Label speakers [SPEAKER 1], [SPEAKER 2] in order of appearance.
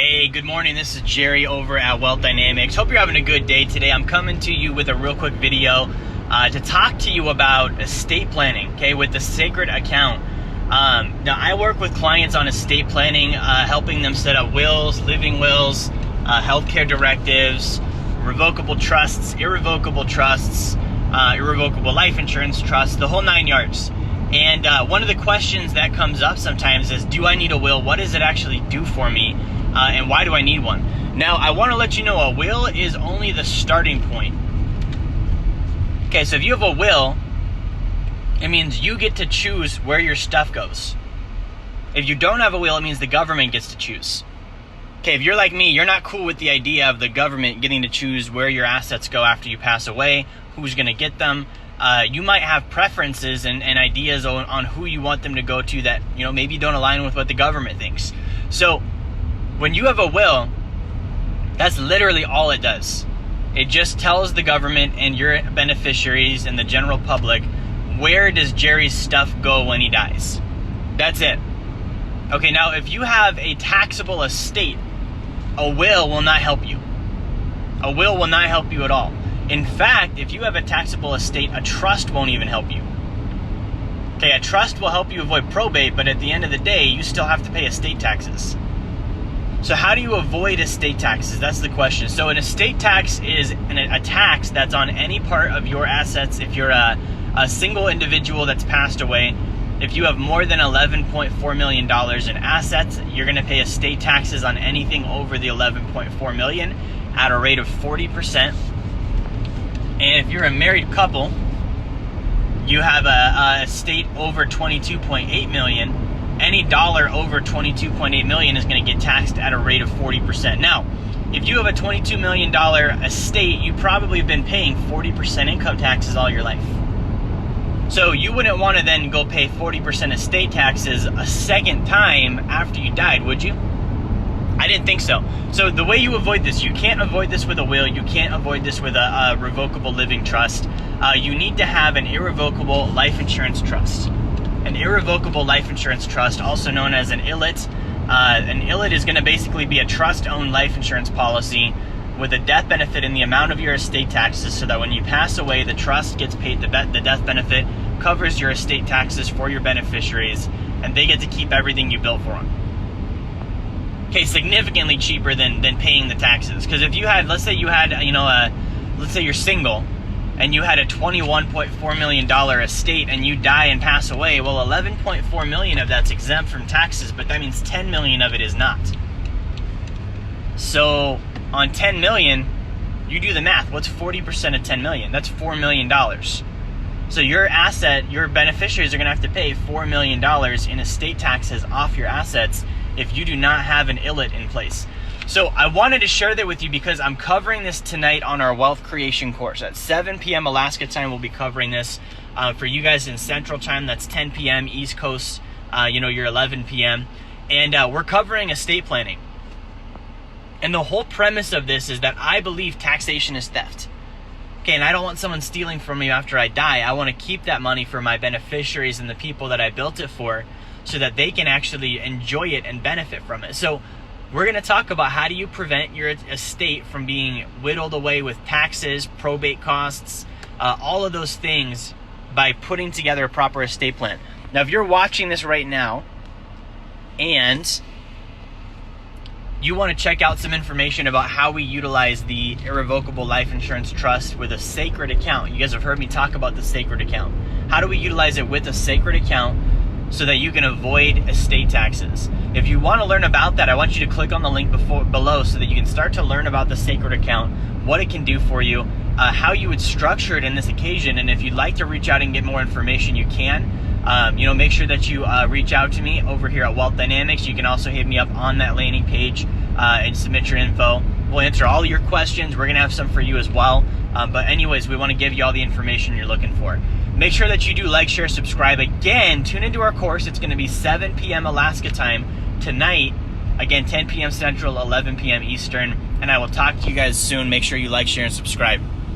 [SPEAKER 1] Hey, good morning. This is Jerry over at Wealth Dynamics. Hope you're having a good day today. I'm coming to you with a real quick video to talk to you about estate planning, okay, with the sacred account. Now, I work with clients on estate planning, helping them set up wills, living wills, healthcare directives, revocable trusts, irrevocable life insurance trusts, the whole 9 yards. And one of the questions that comes up sometimes is, do I need a will? What does it actually do for me? And why do I need one? Now, I want to let you know a will is only the starting point. Okay, so if you have a will, it means you get to choose where your stuff goes. If you don't have a will, it means the government gets to choose. Okay, if you're like me, you're not cool with the idea of the government getting to choose where your assets go after you pass away, who's going to get them. You might have preferences and ideas on who you want them to go to that, maybe don't align with what the government thinks. So when you have a will, that's literally all it does. It just tells the government and your beneficiaries and the general public, where does Jerry's stuff go when he dies? That's it. Okay, now if you have a taxable estate, a will not help you. A will will not help you at all. In fact, if you have a taxable estate, a trust won't even help you. Okay, a trust will help you avoid probate, but at the end of the day, you still have to pay estate taxes. So how do you avoid estate taxes? That's the question. So an estate tax is a tax that's on any part of your assets. If you're a single individual that's passed away, if you have more than $11.4 million in assets, you're going to pay estate taxes on anything over the $11.4 million at a rate of 40%. And if you're a married couple, you have a estate over $22.8 million. Any dollar over $22.8 million is going to get taxed at a rate of 40%. Now, if you have a $22 million estate, you probably have been paying 40% income taxes all your life. So you wouldn't want to then go pay 40% estate taxes a second time after you died, would you? I didn't think so. So the way you avoid this, you can't avoid this with a will. You can't avoid this with a revocable living trust. You need to have an irrevocable life insurance trust. An irrevocable life insurance trust, also known as an ILIT. An ILIT is going to basically be a trust-owned life insurance policy with a death benefit in the amount of your estate taxes, so that when you pass away, the trust gets paid, the death benefit covers your estate taxes for your beneficiaries, and they get to keep everything you built for them. Okay, significantly cheaper than paying the taxes. Because if you had, let's say you had, let's say you're single, and you had a $21.4 million estate and you die and pass away, well, $11.4 million of that's exempt from taxes, but that means $10 million of it is not. So on $10 million, you do the math. What's 40% of $10 million? That's $4 million. So your asset, your beneficiaries are going to have to pay $4 million in estate taxes off your assets if you do not have an ILIT in place. So I wanted to share that with you because I'm covering this tonight on our wealth creation course. At 7 p.m. Alaska time, we'll be covering this. For you guys in Central time, that's 10 p.m. East Coast, you're 11 p.m. And we're covering estate planning. And the whole premise of this is that I believe taxation is theft. Okay, and I don't want someone stealing from me after I die. I want to keep that money for my beneficiaries and the people that I built it for, so that they can actually enjoy it and benefit from it. So we're going to talk about how do you prevent your estate from being whittled away with taxes, probate costs, all of those things by putting together a proper estate plan. Now, if you're watching this right now and you want to check out some information about how we utilize the irrevocable life insurance trust with a sacred account, you guys have heard me talk about the sacred account. How do we utilize it with a sacred account so that you can avoid estate taxes? If you want to learn about that, I want you to click on the link below so that you can start to learn about the sacred account, what it can do for you, how you would structure it in this occasion. And if you'd like to reach out and get more information, you can. Make sure that you reach out to me over here at Wealth Dynamics. You can also hit me up on that landing page and submit your info. We'll answer all your questions. We're going to have some for you as well. But anyways, we want to give you all the information you're looking for. Make sure that you do like, share, subscribe. Again, tune into our course. It's going to be 7 p.m. Alaska time tonight. Again, 10 p.m. Central, 11 p.m. Eastern. And I will talk to you guys soon. Make sure you like, share, and subscribe.